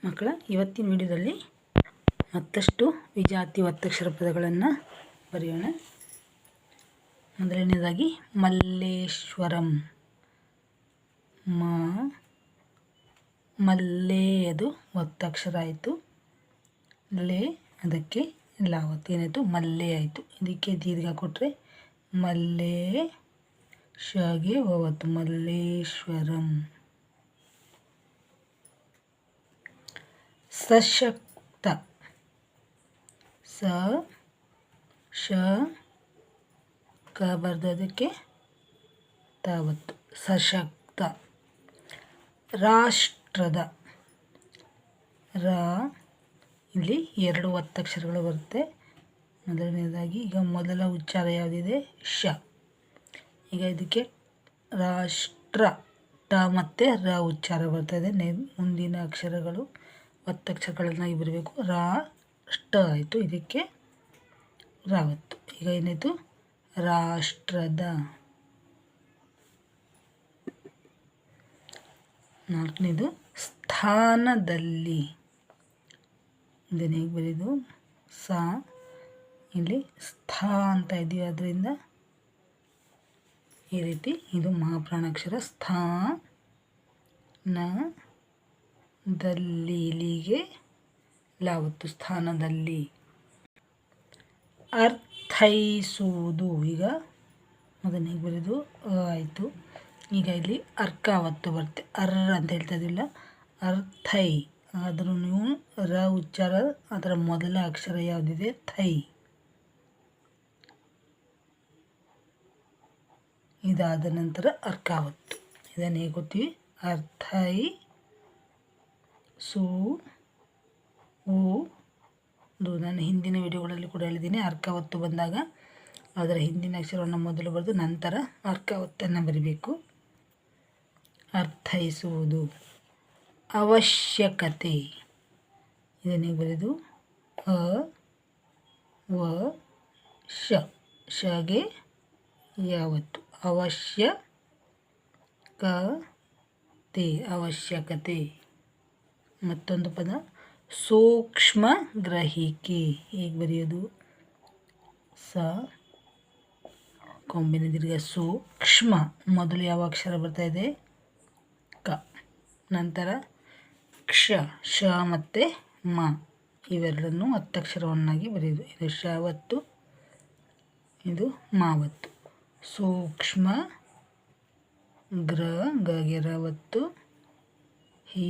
ಮಕ್ಕಳ ಇವತ್ತಿನ ವಿಡಿಯೋದಲ್ಲಿ ಮತ್ತಷ್ಟು ವಿಜಾತಿ ಒತ್ತಕ್ಷರ ಪದಗಳನ್ನು ಬರೆಯೋಣ. ಮೊದಲನೇದಾಗಿ ಮಲ್ಲೇಶ್ವರಂ. ಮಲ್ಲೇ ಅದು ಒತ್ತಕ್ಷರ ಆಯಿತು. ಲೇ ಅದಕ್ಕೆ ಲಾವತ್ತು ಏನಾಯಿತು, ಮಲ್ಲೇ ಆಯಿತು. ಇದಕ್ಕೆ ದೀರ್ಘ ಕೊಟ್ಟರೆ ಮಲ್ಲೇ, ಶಗೆ ಒವತ್ತು ಮಲ್ಲೇಶ್ವರಂ. ಸಶಕ್ತ. ಶ ಕ ಬರ್ದೋದಕ್ಕೆ ತಾವತ್ತು ಸಶಕ್ತ. ರಾಷ್ಟ್ರದ. ಇಲ್ಲಿ ಎರಡು ಒತ್ತಕ್ಷರಗಳು ಬರುತ್ತೆ. ಮೊದಲನೇದಾಗಿ ಈಗ ಮೊದಲ ಉಚ್ಚಾರ ಯಾವುದಿದೆ, ಶ. ಈಗ ಇದಕ್ಕೆ ರಾಷ್ಟ್ರ ಟ ಮತ್ತು ರ ಉಚ್ಚಾರ ಬರ್ತಾಯಿದೆ. ಮುಂದಿನ ಅಕ್ಷರಗಳು ಒತ್ತಕ್ಷರಗಳನ್ನಾಗಿ ಬರಬೇಕು. ಷ್ಟ ಆಯಿತು, ಇದಕ್ಕೆ ರಾವತ್ತು. ಈಗ ಏನಾಯಿತು, ರಾಷ್ಟ್ರದ. ನಾಲ್ಕನೇದು ಸ್ಥಾನದಲ್ಲಿ. ಇದನ್ನು ಹೇಗೆ ಬರೆಯೋದು, ಸ ಇಲ್ಲಿ ಸ್ಥಾ ಅಂತ ಇದೆಯೋ ಅದರಿಂದ ಈ ರೀತಿ ಇದು ಮಹಾಪ್ರಾಣಾಕ್ಷರ ಸ್ಥಾ ನ ದಲ್ಲಿ, ಇಲ್ಲಿಗೆ ಲಾವತ್ತು ಸ್ಥಾನದಲ್ಲಿ. ಅರ್ಥೈಸುವುದು. ಈಗ ಅದನ್ನು ಹೇಗೆ ಬರೆಯೋದು, ಆಯಿತು. ಈಗ ಇಲ್ಲಿ ಅರ್ಕಾವತ್ತು ಬರುತ್ತೆ. ಅಂತ ಹೇಳ್ತಾ ಇದ್ದಿಲ್ಲ, ಅರ್ಥೈ. ಆದರೂ ನೀವು ರ ಉಚ್ಚಾರ ಅದರ ಮೊದಲ ಅಕ್ಷರ ಯಾವುದಿದೆ, ಥೈ. ಇದಾದ ನಂತರ ಅರ್ಕಾವತ್ತು. ಇದನ್ನು ಹೇಗೆ ಗೊತ್ತೀವಿ, ಅರ್ಥೈ ನಾನು ಹಿಂದಿನ ವಿಡಿಯೋಗಳಲ್ಲಿ ಕೂಡ ಹೇಳಿದ್ದೀನಿ. ಅರ್ಕಾವತ್ತು ಬಂದಾಗ ಅದರ ಹಿಂದಿನ ಅಕ್ಷರವನ್ನು ಮೊದಲು ಬರೆದು ನಂತರ ಅರ್ಕಾವತ್ತನ್ನು ಬರಿಬೇಕು. ಅರ್ಥೈಸುವುದು. ಅವಶ್ಯಕತೆ. ಇದನ್ನೇ ಬರೆದು ಶಗೆ ಯಾವತ್ತು ಅವಶ್ಯಕತೆ. ಮತ್ತೊಂದು ಪದ ಸೂಕ್ಷ್ಮ ಗ್ರಹಿಕೆ. ಹೇಗೆ ಬರೆಯೋದು, ಸ ಕೊಂಬಿನ ದೀರ್ಘ ಸೂಕ್ಷ್ಮ. ಮೊದಲು ಯಾವ ಅಕ್ಷರ ಬರ್ತಾ ಇದೆ, ಕ. ನಂತರ ಶ ಮತ್ತು ಮ ಇವೆರಡನ್ನು ಒತ್ತಕ್ಷರವನ್ನಾಗಿ ಬರೆಯೋದು. ಇದು ಶವತ್ತು, ಇದು ಮಾವತ್ತು. ಸೂಕ್ಷ್ಮ ಗೆ ರವತ್ತು, ಹಿ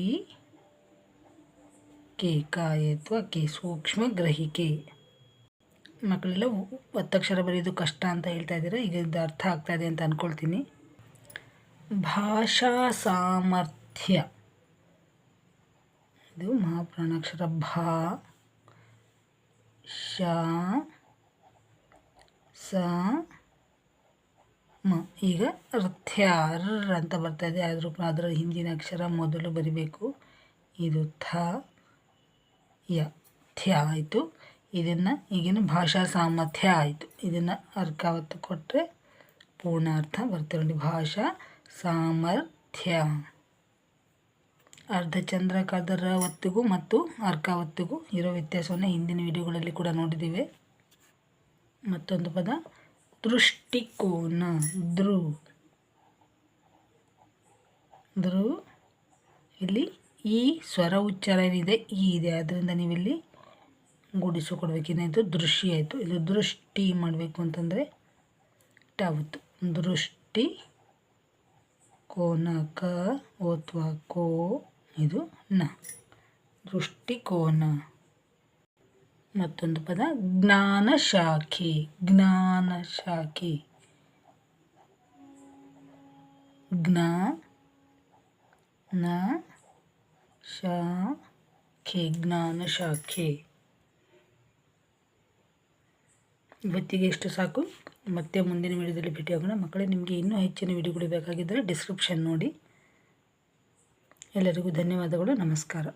ಕೆ ಕಾಯತ್ವ ಕೆ ಸೂಕ್ಷ್ಮ ಗ್ರಹಿಕೆ. ಮಕ್ಕಳೆಲ್ಲ ಒತ್ತಕ್ಷರ ಬರೆಯೋದು ಕಷ್ಟ ಅಂತ ಹೇಳ್ತಾ ಇದ್ದೀರಾ. ಈಗ ಇದು ಅರ್ಥ ಆಗ್ತಾ ಇದೆ ಅಂತ ಅಂದ್ಕೊಳ್ತೀನಿ. ಭಾಷಾ ಸಾಮರ್ಥ್ಯ. ಇದು ಮಹಾಪ್ರಾಣಾಕ್ಷರ ಭಾ, ಶ, ಸ, ಮ. ಈಗ ಅರ್ಥ್ಯ ಅಂತ ಬರ್ತಾ ಇದೆ. ಆದರೂ ಅದರ ಹಿಂದಿನ ಅಕ್ಷರ ಮೊದಲು ಬರಿಬೇಕು. ಇದು ಥ ಯ ಥ್ಯ ಆಯಿತು. ಇದನ್ನು ಈಗಿನ ಭಾಷಾ ಸಾಮರ್ಥ್ಯ ಆಯಿತು. ಇದನ್ನು ಅರ್ಕಾವತ್ತು ಕೊಟ್ಟರೆ ಪೂರ್ಣ ಅರ್ಥ ಬರ್ತದೆ ನೋಡಿ, ಭಾಷಾ ಸಾಮರ್ಥ್ಯ. ಅರ್ಧಚಂದ್ರಾಕಾರದ ರ ಒತ್ತಿಗೂ ಮತ್ತು ಅರ್ಕಾವತ್ತಿಗೂ ಇರೋ ವ್ಯತ್ಯಾಸವನ್ನು ಹಿಂದಿನ ವಿಡಿಯೋಗಳಲ್ಲಿ ಕೂಡ ನೋಡಿದ್ದೀವಿ. ಮತ್ತೊಂದು ಪದ ದೃಷ್ಟಿಕೋನ. ಇಲ್ಲಿ ಈ ಸ್ವರ ಉಚ್ಚಾರ ಏನಿದೆ ಈ ಇದೆ, ಆದ್ದರಿಂದ ನೀವಿಲ್ಲಿ ಗೂಡಿಸು ಕೊಡಬೇಕೇನಾಯಿತು, ದೃಷ್ಟಿ ಆಯಿತು. ಇದು ದೃಷ್ಟಿ ಮಾಡಬೇಕು ಅಂತಂದರೆ ಟಾವತ್ತು. ದೃಷ್ಟಿ ಕೋನ ಕ ಓತ್ವ ಕೋ, ಇದು ನ, ದೃಷ್ಟಿಕೋನ. ಮತ್ತೊಂದು ಪದ ಜ್ಞಾನ ಶಾಖೆ. ಜ್ಞಾನ ಶಾಖೆ. ಇವತ್ತಿಗೆ ಎಷ್ಟು ಸಾಕು. ಮತ್ತೆ ಮುಂದಿನ ವಿಡಿಯೋದಲ್ಲಿ ಭೇಟಿಯಾಗೋಣ. ಮಕ್ಕಳೇ, ನಿಮಗೆ ಇನ್ನೂ ಹೆಚ್ಚಿನ ವಿಡಿಯೋಗಳು ಬೇಕಾಗಿದ್ದರೆ ಡಿಸ್ಕ್ರಿಪ್ಷನ್ ನೋಡಿ. ಎಲ್ಲರಿಗೂ ಧನ್ಯವಾದಗಳು. ನಮಸ್ಕಾರ.